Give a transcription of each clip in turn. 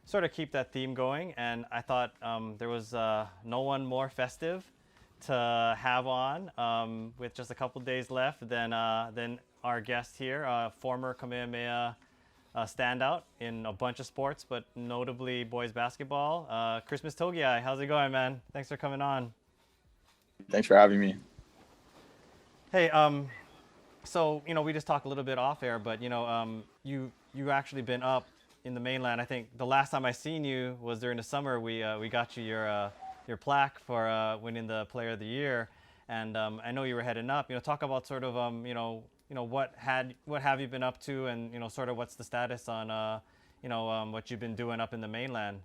sort of keep that theme going, and I thought there was no one more festive to have on with just a couple days left than our guest here, former Kamehameha standout in a bunch of sports, but notably boys basketball. Christmas Togiai, how's it going, man? Thanks for coming on. Thanks for having me. Hey, so we just talked a little bit off air, but you actually been up in the mainland. I think the last time I seen you was during the summer. We got you your plaque for winning the Player of the Year, and I know you were heading up. Talk about sort of what have you been up to, and sort of what's the status on what you've been doing up in the mainland.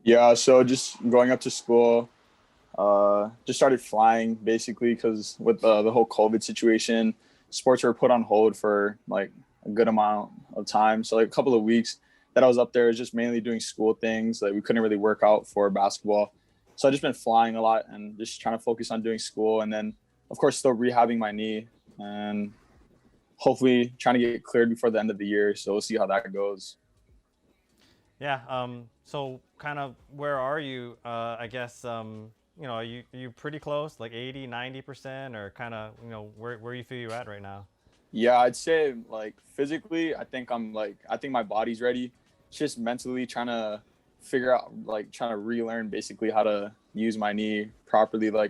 Yeah, so just going up to school, just started flying basically because with the whole COVID situation, sports were put on hold for like a good amount of time. So like a couple of weeks that I was up there was just mainly doing school things. Like we couldn't really work out for basketball. So I just been flying a lot and just trying to focus on doing school. And then of course still rehabbing my knee and hopefully trying to get cleared before the end of the year. So we'll see how that goes. Yeah. So kind of where are you? I guess are you pretty close, like 80, 90%, or kind of where you feel you at right now? Yeah, I'd say like physically, I think my body's ready. It's just mentally trying to figure out, like trying to relearn basically how to use my knee properly. I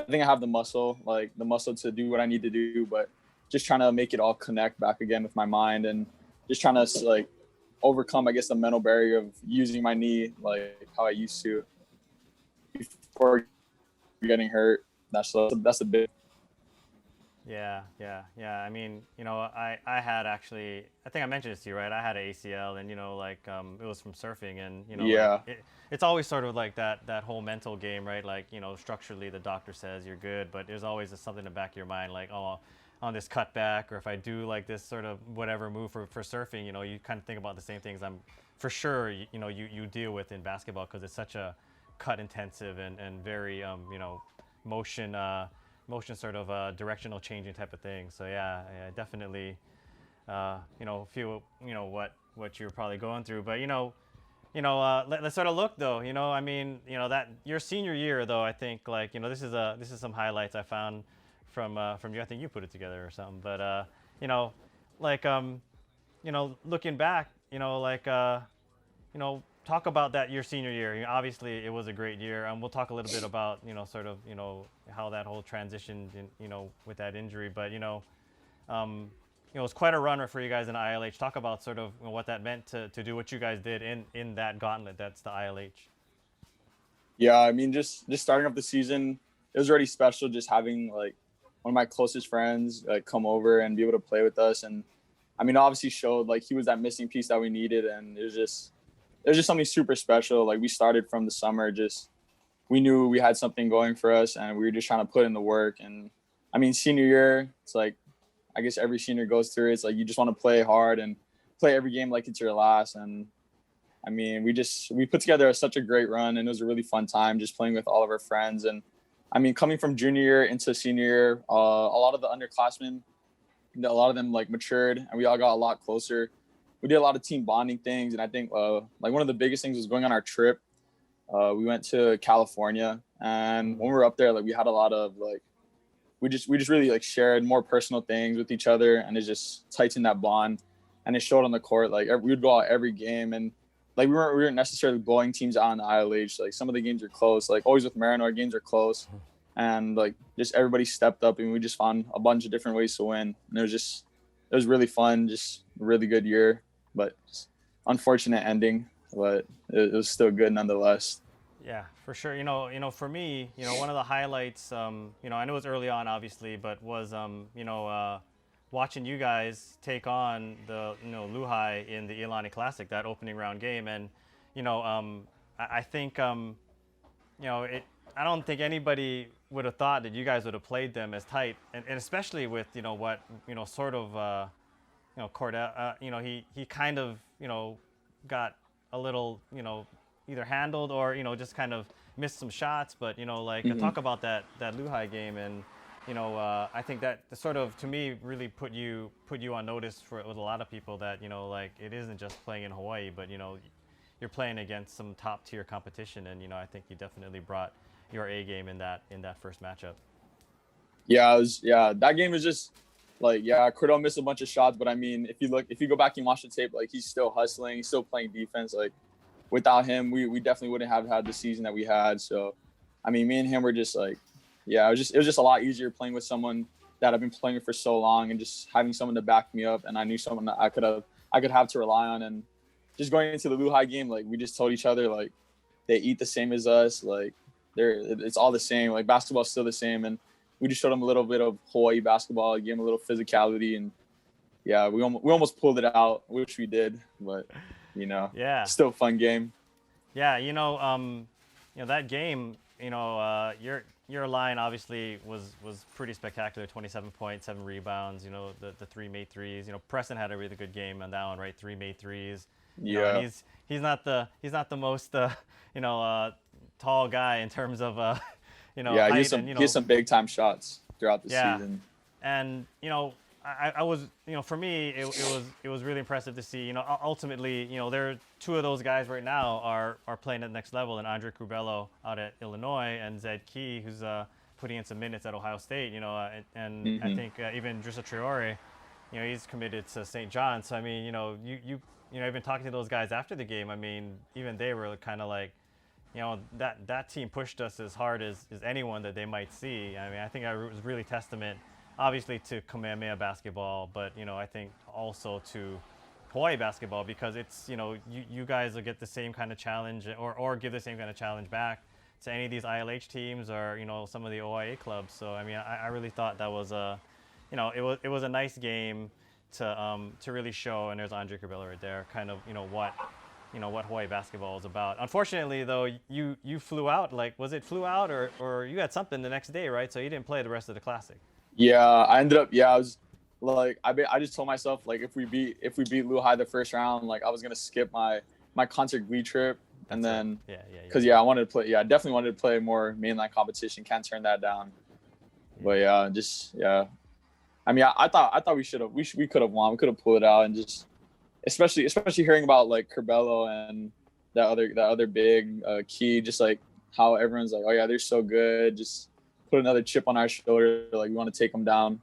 think I have the muscle, like the muscle to do what I need to do, but just trying to make it all connect back again with my mind and just trying to like overcome, I guess, the mental barrier of using my knee like how I used to before getting hurt. That's a big. Yeah. I mean, I had actually, I think I mentioned this to you, right? I had an ACL, and like it was from surfing, and Yeah. it's always sort of like that whole mental game, right? Like structurally, the doctor says you're good, but there's always something in the back of your mind, like, oh, on this cutback, or if I do like this sort of whatever move for surfing, you kind of think about the same things. I'm for sure, you deal with in basketball, because it's such a cut intensive and very motion motion sort of directional changing type of thing. So yeah, I definitely feel what you're probably going through. But let's sort of look though. I mean, that your senior year though, I think like this is some highlights I found from you. I think you put it together or something. But you know like looking back, talk about that your senior year. Obviously, it was a great year. We'll talk a little bit about sort of how that whole transition with that injury. But it was quite a run for you guys in ILH. Talk about sort of what that meant to do what you guys did in that gauntlet. That's the ILH. Yeah, I mean, just starting up the season, it was already special. Just having like one of my closest friends like come over and be able to play with us, and I mean, obviously showed like he was that missing piece that we needed, and it was just something super special. Like we started from the summer, just we knew we had something going for us, and we were just trying to put in the work. And I mean, senior year, it's like I guess every senior goes through it. It's like you just want to play hard and play every game like it's your last. And I mean, we put together such a great run, and it was a really fun time just playing with all of our friends. And I mean, coming from junior year into senior year, a lot of the underclassmen, a lot of them like matured, and we all got a lot closer. We did a lot of team bonding things, and I think like one of the biggest things was going on our trip. We went to California, and when we were up there, like we had a lot of like we just really like shared more personal things with each other, and it just tightened that bond, and it showed on the court. Like we would go out every game, and like we weren't necessarily blowing teams out in the ILH. Like some of the games are close. Like always with Marino, our games are close, and like just everybody stepped up, and we just found a bunch of different ways to win. And it was really fun, just a really good year, but unfortunate ending, but it was still good nonetheless. Yeah, for sure. For me, one of the highlights, I know it was early on, obviously, but was, watching you guys take on the, Luhai in the Ilani Classic, that opening round game, and, I think, it. I don't think anybody would have thought that you guys would have played them as tight, and especially with, what, sort of, Cordell, he kind of, got a little, either handled or just kind of missed some shots. But like Mm-hmm. talk about that Luhai game, and I think that sort of to me really put you on notice with a lot of people that like it isn't just playing in Hawaii, but you're playing against some top tier competition, and I think you definitely brought your A game in that first matchup. Yeah, that game is just like, yeah, Cordell missed a bunch of shots, but I mean, if you go back and watch the tape, like he's still hustling, he's still playing defense. Like without him, we definitely wouldn't have had the season that we had. So, I mean, me and him were just like, yeah, it was just a lot easier playing with someone that I've been playing with for so long, and just having someone to back me up, and I knew someone that I could have to rely on. And just going into the Lehigh game, like we just told each other like they eat the same as us, like it's all the same. Like basketball's still the same, and we just showed them a little bit of Hawaii basketball, gave them a little physicality, and yeah, we almost pulled it out, which we did, but Yeah. still a fun game. Yeah, that game, your line obviously was pretty spectacular. 27 points, 7 rebounds. The 3 made threes. Preston had a really good game on that one, right? 3 made threes. And he's not the most tall guy in terms of Yeah, height, he has some big time shots throughout the season. And I was, for me, it was really impressive to see. Ultimately, there are two of those guys right now are playing at the next level, and Andre Crubello out at Illinois, and Zed Key, who's putting in some minutes at Ohio State. And I think even Drissa Traore, he's committed to St. John. So I mean, you even talking to those guys after the game, I mean, even they were kind of like, that team pushed us as hard as anyone that they might see. I mean, I think it was really testament, obviously, to Kamehameha basketball, but I think also to Hawaii basketball, because it's you guys will get the same kind of challenge or give the same kind of challenge back to any of these ILH teams or some of the OIA clubs. So I mean, I really thought that was it was a nice game to really show, and there's Andre Cabela right there, kind of what Hawaii basketball is about. Unfortunately, though, you flew out. Like, was it flew out or you had something the next day, right? So you didn't play the rest of the Classic. Yeah, I ended up. Yeah, I was like, I just told myself like if we beat Lehigh the first round, like I was gonna skip my concert Glee trip, and then because I wanted to play. Yeah, I definitely wanted to play more mainline competition. Can't turn that down. But I mean, I thought we could have won. We could have pulled it out, and just especially hearing about like Curbelo and that other big Key, just like how everyone's like, oh yeah, they're so good. Just put another chip on our shoulder, like we want to take them down.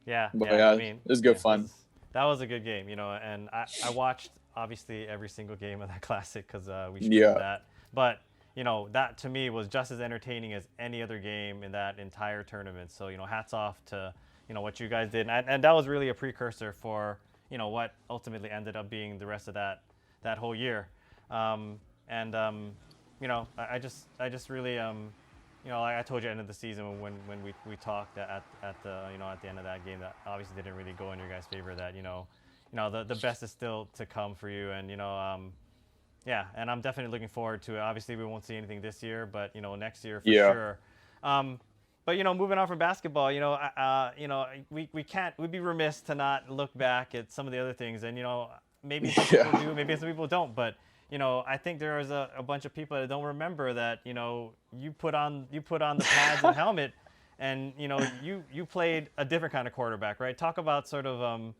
But I mean, it was good fun. That was a good game, and I watched obviously every single game of that Classic because we streamed that. But that to me was just as entertaining as any other game in that entire tournament. So hats off to what you guys did, and that was really a precursor for what ultimately ended up being the rest of that whole year. I just really like I told you at the end of the season when we talked at the end of that game, that obviously didn't really go in your guys' favor, that the best is still to come for you, and and I'm definitely looking forward to it. Obviously we won't see anything this year, but next year for sure. But moving on from basketball, we'd be remiss to not look back at some of the other things, and maybe some people do, maybe some people don't, but I think there is a bunch of people that don't remember that you put on the pads and helmet, and you played a different kind of quarterback, right? Talk about sort of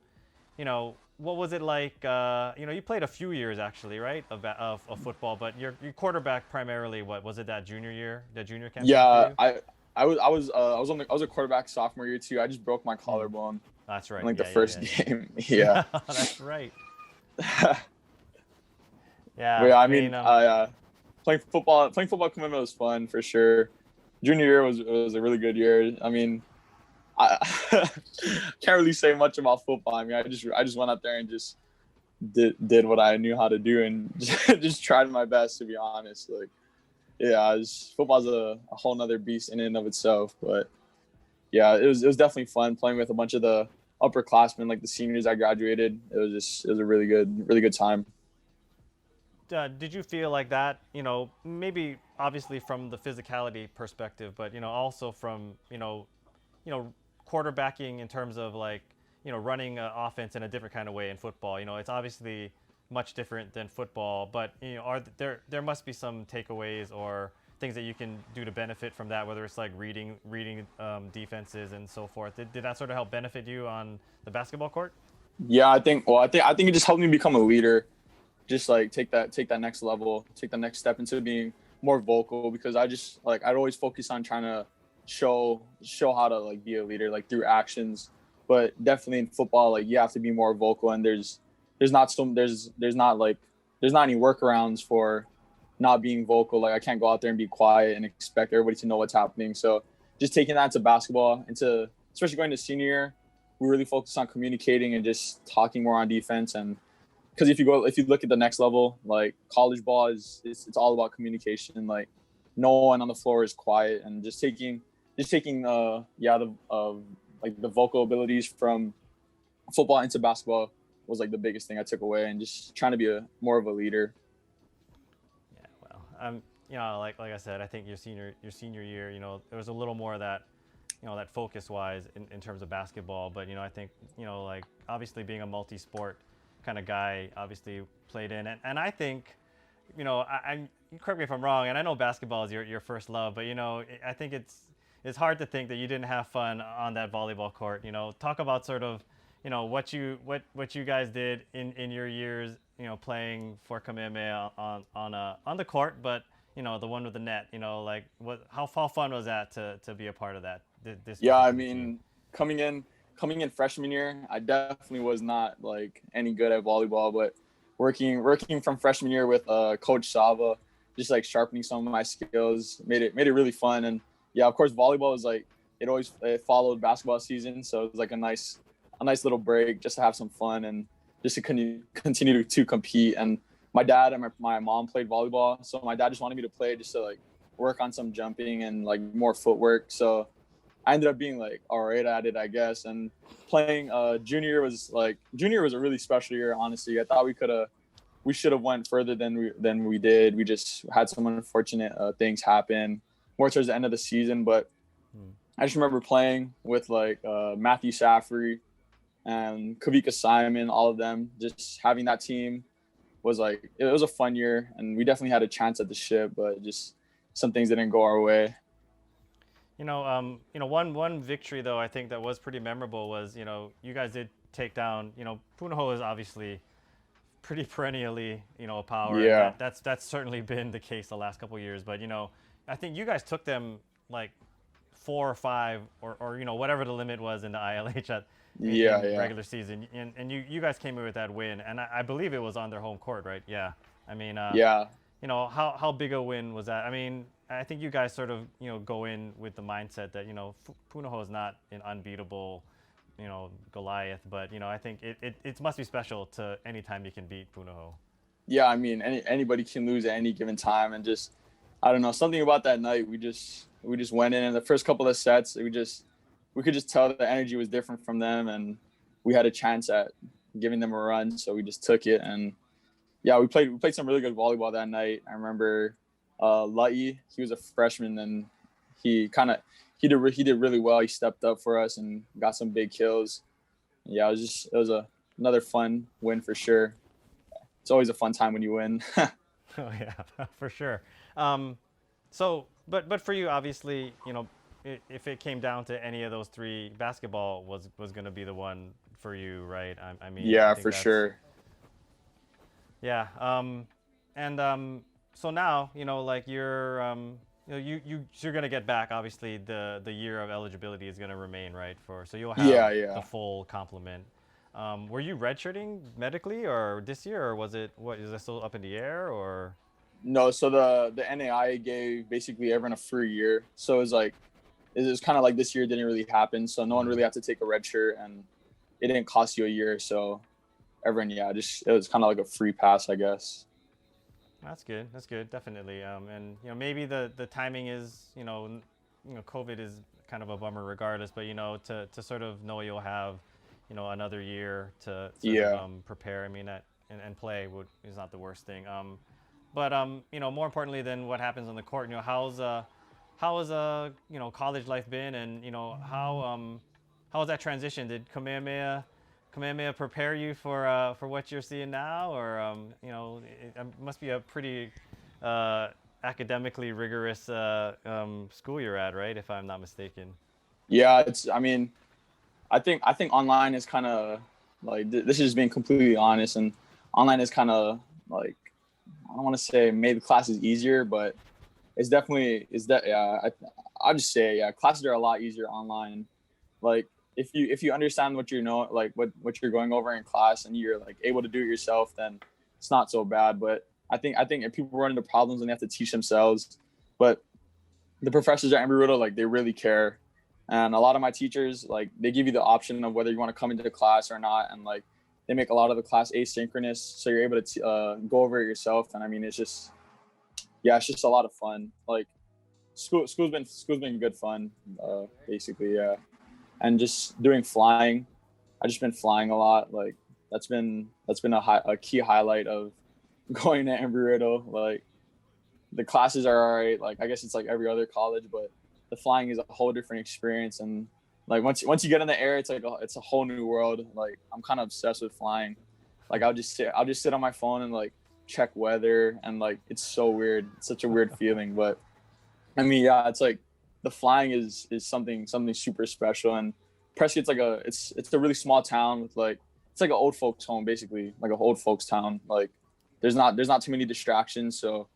what was it like? You played a few years actually, right, of football, but your quarterback primarily, what was it, that junior year, that junior campaign? Yeah, I was a quarterback sophomore year too. I just broke my collarbone. That's right. In like the first game. Yeah. That's right. I mean, playing football commitment was fun for sure. Junior year was a really good year. I mean, I can't really say much about football. I mean, I just went out there and just did what I knew how to do, and just tried my best, to be honest. Like, football's a whole nother beast in and of itself. But yeah, it was definitely fun playing with a bunch of the upperclassmen, like the seniors that graduated. It was a really good time. Did you feel like that, maybe obviously from the physicality perspective, but also from quarterbacking in terms of like running an offense in a different kind of way in football? It's obviously much different than football, but there must be some takeaways or things that you can do to benefit from that, whether it's like reading defenses and so forth. Did that sort of help benefit you on the basketball court? Yeah, I think it just helped me become a leader. Just like take that next level, take the next step into being more vocal, because I just like I'd always focus on trying to show how to like be a leader like through actions. But definitely in football, like you have to be more vocal, and there's not any workarounds for not being vocal. Like I can't go out there and be quiet and expect everybody to know what's happening. So just taking that to basketball, into especially going to senior year, we really focus on communicating and just talking more on defense. And because if you look at the next level, like college ball it's all about communication. Like no one on the floor is quiet, and just taking like the vocal abilities from football into basketball was like the biggest thing I took away, and just trying to be more of a leader. Yeah, well, like I said, I think your senior year, there was a little more of that, that focus wise in terms of basketball. But I think like obviously being a multi-sport kind of guy, obviously played in, and I think, I correct me if I'm wrong, and I know basketball is your first love, but I think it's hard to think that you didn't have fun on that volleyball court. Talk about sort of what you guys did in your years, playing for Kamehameha on the court, but the one with the net. Like how fun was that to be a part of that? This Yeah, I particular team? mean, coming in freshman year, I definitely was not like any good at volleyball, but working from freshman year with Coach Sava, just like sharpening some of my skills, made it really fun. And yeah, of course, volleyball is like it followed basketball season, so it was like a nice little break just to have some fun and just to continue to compete. And my dad and my mom played volleyball, so my dad just wanted me to play just to like work on some jumping and like more footwork. So I ended up being like all right at it, I guess. And playing junior year was a really special year. Honestly, I thought we should have went further than we did. We just had some unfortunate things happen more towards the end of the season. But I just remember playing with like Matthew Saffrey and Kavika Simon, all of them. Just having that team was like, it was a fun year, and we definitely had a chance at the ship, but just some things didn't go our way. One victory though I think that was pretty memorable was you guys did take down. Punahou is obviously pretty perennially a power. Yeah. And that's certainly been the case the last couple of years. But I think you guys took them like 4 or 5 or whatever the limit was in the ILH in regular season, and you guys came in with that win, and I believe it was on their home court, right? Yeah. I mean, Yeah. How big a win was that? I mean, I think you guys sort of go in with the mindset that Punahou is not an unbeatable Goliath, but I think it must be special to any time you can beat Punahou. Yeah, I mean, anybody can lose at any given time, and just I don't know, something about that night. We just went in, and the first couple of sets, we could just tell that the energy was different from them, and we had a chance at giving them a run, so we just took it. And yeah, we played some really good volleyball that night. I remember Lai, he was a freshman, and he did really well. He stepped up for us and got some big kills. Yeah, it was another fun win for sure. It's always a fun time when you win. Oh yeah, for sure. But for you, obviously, if it came down to any of those 3, basketball was going to be the one for you, right? I mean, yeah, I think for sure. Yeah. So now, like you're gonna get back. Obviously, the year of eligibility is gonna remain, right? So you'll have the full complement. Were you redshirting medically or this year, or is it still up in the air, or? No, so the NAIA gave basically everyone a free year. So it was kind of like this year didn't really happen. So no one really had to take a red shirt, and it didn't cost you a year. So everyone, it was kind of like a free pass, I guess. That's good. That's good. Definitely. And maybe the timing is, COVID is kind of a bummer regardless, but to sort of know you'll have, another year to sort of prepare. I mean, and play is not the worst thing. But more importantly than what happens on the court, how has college life been, and how was that transition? Did Kamehameha prepare you for what you're seeing now, or it must be a pretty academically rigorous school you're at, right? If I'm not mistaken. Yeah, it's. I mean, I think online is kind of like this is being completely honest, and online is kind of like I don't want to say made the classes easier, but it's definitely is that yeah. I'll just say yeah, classes are a lot easier online. Like if you understand what you know, like what you're going over in class, and you're like able to do it yourself, then it's not so bad. But I think if people run into problems and they have to teach themselves, but the professors at Embry-Riddle, like they really care. And a lot of my teachers, like they give you the option of whether you want to come into the class or not. And like they make a lot of the class asynchronous. So you're able to go over it yourself. And I mean, it's just, yeah, it's just a lot of fun. Like school's been good fun, basically. Yeah. And just doing flying. I just been flying a lot. Like that's been a key highlight of going to Embry-Riddle. Like the classes are all right. Like I guess it's like every other college, but the flying is a whole different experience. And like once you get in the air, it's like it's a whole new world. Like I'm kind of obsessed with flying. Like I'll just sit on my phone and like check weather, and like it's so weird. It's such a weird feeling, but I mean, yeah, it's like the flying is something super special. And Prescott's like it's a really small town with like it's like an old folks home basically, like a old folks town. Like there's not too many distractions, so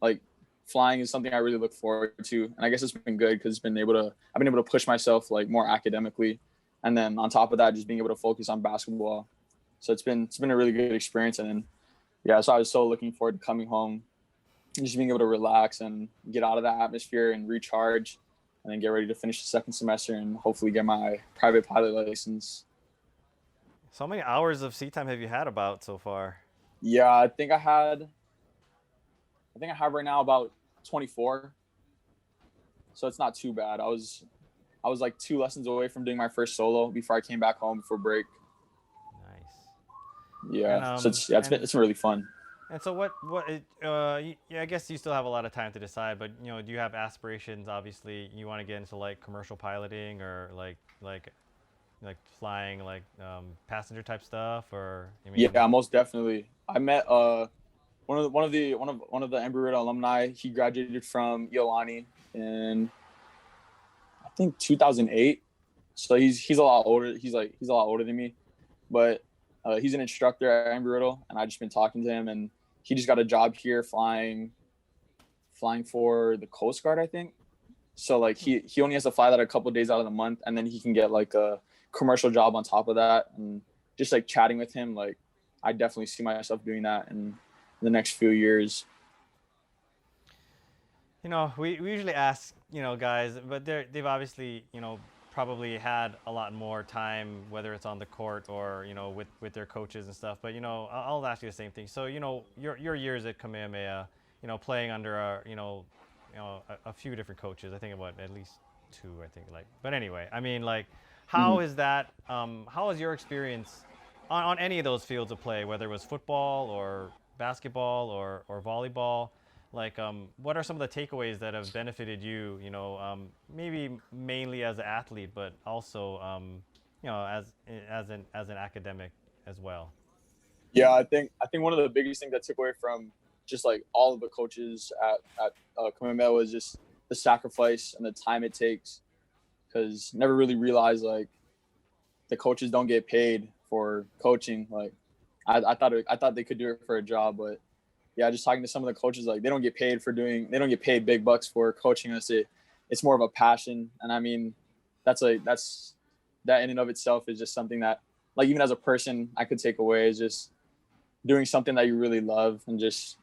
like flying is something I really look forward to. And I guess it's been good because I've been able to push myself like more academically, and then on top of that, just being able to focus on basketball. So it's been a really good experience. And then yeah, so I was so looking forward to coming home and just being able to relax and get out of that atmosphere and recharge, and then get ready to finish the second semester and hopefully get my private pilot license. So how many hours of seat time have you had about so far? Yeah, I think I have right now about 24, so it's not too bad. I was like 2 lessons away from doing my first solo before I came back home before break. Nice. Yeah, And so it's been really fun. so yeah, I guess you still have a lot of time to decide, but do you have aspirations? Obviously, you want to get into like commercial piloting or like flying like passenger type stuff, or I mean, Yeah, most definitely. I met one of the Embry-Riddle alumni. He graduated from Iolani in I think 2008. So he's a lot older. He's a lot older than me, but he's an instructor at Embry-Riddle, and I just been talking to him, and he just got a job here flying for the Coast Guard, I think. So like he only has to fly that a couple of days out of the month, and then he can get like a commercial job on top of that. And just like chatting with him, like I definitely see myself doing that in the next few years. we usually ask guys, but they've obviously probably had a lot more time, whether it's on the court or with their coaches and stuff. But I'll ask you the same thing. So your years at Kamehameha, playing under a few different coaches. I think about at least two. I think but anyway, I mean how Mhm. is that? How was your experience on any of those fields of play, whether it was football or basketball or volleyball? What are some of the takeaways that have benefited you? Maybe mainly as an athlete, but also, as an academic as well. Yeah, I think one of the biggest things I took away from just like all of the coaches at Kamehameha was just the sacrifice and the time it takes, because never really realized like the coaches don't get paid for coaching. Like I thought they could do it for a job, but yeah, just talking to some of the coaches, like they don't get paid big bucks for coaching us. It's more of a passion. And I mean, that in and of itself is just something that like even as a person I could take away, is just doing something that you really love and just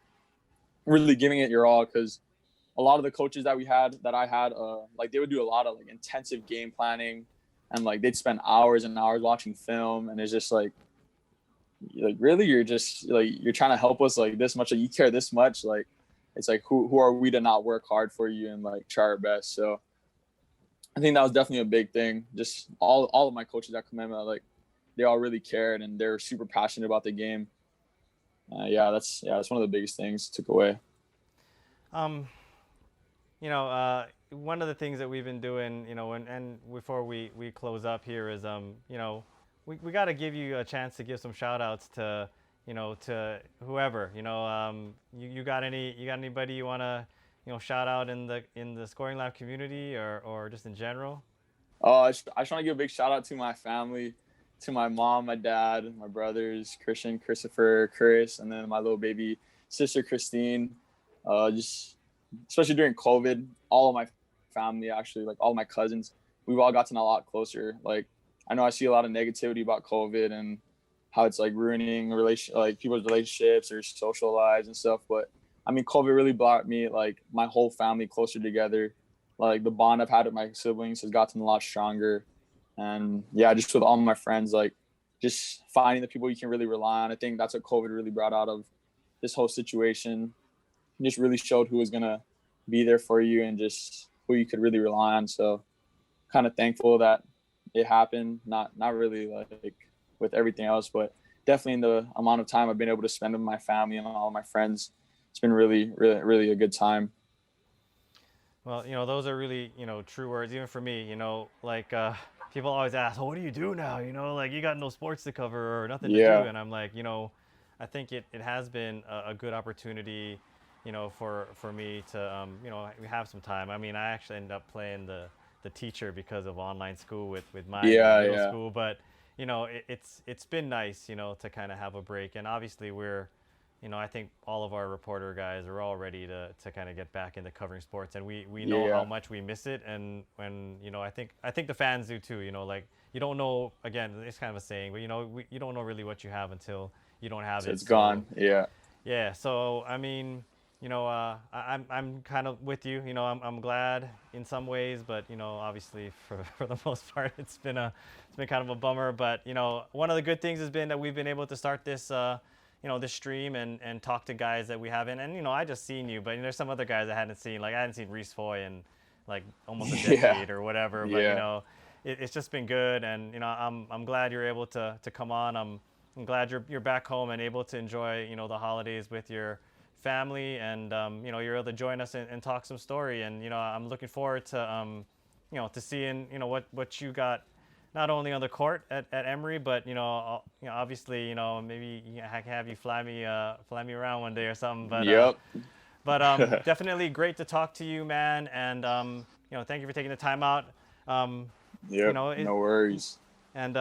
really giving it your all. Because a lot of the coaches that I had, like they would do a lot of like intensive game planning, and like they'd spend hours and hours watching film, and it's just like really you're just like you're trying to help us like this much, like you care this much, like it's like who are we to not work hard for you and like try our best. So I think that was definitely a big thing. Just all of my coaches that come in, like they all really cared and they're super passionate about the game. That's one of the biggest things took away. Um, one of the things that we've been doing, and before we close up here is, we got to give you a chance to give some shout outs to whoever, you got anybody you want to, shout out in the Scoring Live community or just in general? I just want to give a big shout out to my family, to my mom, my dad, my brothers, Christian, Christopher, Chris, and then my little baby sister, Christine. Just especially during COVID, all of my family, actually, like all of my cousins, we've all gotten a lot closer. Like, I know I see a lot of negativity about COVID and how it's like ruining like people's relationships or social lives and stuff. But I mean, COVID really brought me like my whole family closer together. Like the bond I've had with my siblings has gotten a lot stronger. And yeah, just with all my friends, like just finding the people you can really rely on. I think that's what COVID really brought out of this whole situation. It just really showed who was gonna be there for you and just who you could really rely on. So kind of thankful that it happened. Not really like with everything else, but definitely in the amount of time I've been able to spend with my family and all of my friends, it's been really a good time. Well, those are really, true words, even for me, like people always ask, oh, what do you do now? Like you got no sports to cover or nothing to do. Yeah, And I'm like, I think it has been a good opportunity, for me to, we have some time. I mean, I actually ended up playing the teacher because of online school with my middle yeah. school. But, it's been nice, to kind of have a break. And obviously I think all of our reporter guys are all ready to kind of get back into covering sports, and we know how Yeah. much we miss it, and when I think the fans do too. Like you don't know. Again, it's kind of a saying, but you don't know really what you have until you don't have So it. it's So gone. Yeah. yeah. So I mean, I'm kind of with you. I'm glad in some ways, but obviously for the most part, it's been kind of a bummer. But one of the good things has been that we've been able to start this stream and talk to guys that we haven't. And I just seen you, but there's some other guys I hadn't seen. Like I hadn't seen Reese Foy in like almost a Yeah. decade or whatever. But Yeah. it's just been good, and I'm glad you're able to come on. I'm glad you're back home and able to enjoy the holidays with your family, and you're able to join us and talk some story. And I'm looking forward to seeing what you got, not only on the court at Emory, but obviously maybe have you fly me around one day or something. But Yep. definitely great to talk to you, man. And thank you for taking the time out. Um, you Yep. know, it, No worries. and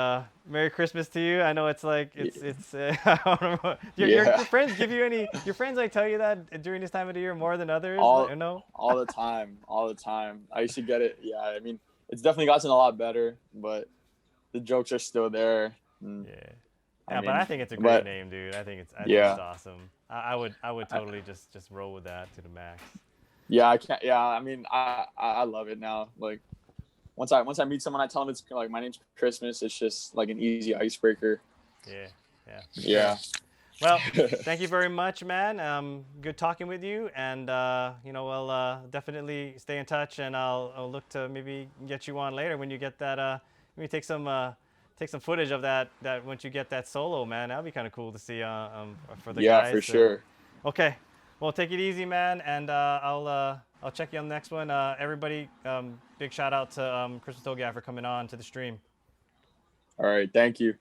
Merry Christmas to you. I know it's like it's I don't know. Your Yeah. friends give you any? Your friends like tell you that during this time of the year more than others? all No. all the time. All the time. I used to get it. Yeah. I mean, it's definitely gotten a lot better, but the jokes are still there. And, Yeah. I Yeah, but I mean, think it's a great but name, dude. I think it's yeah. awesome. I would totally just roll with that to the max. Yeah, I can't. Yeah, I mean, I love it now. Like once I meet someone, I tell them it's like my name's Christmas. It's just like an easy icebreaker. Yeah. Yeah. For Yeah. sure. Well, thank you very much, man. Good talking with you, and we'll definitely stay in touch, and I'll look to maybe get you on later when you get that. Maybe take some footage of that once you get that solo, man. That'd be kind of cool to see for the Yeah, guys. for sure. Okay, well, take it easy, man, and I'll check you on the next one. Everybody, big shout out to Crystal Togiai for coming on to the stream. All right. Thank you.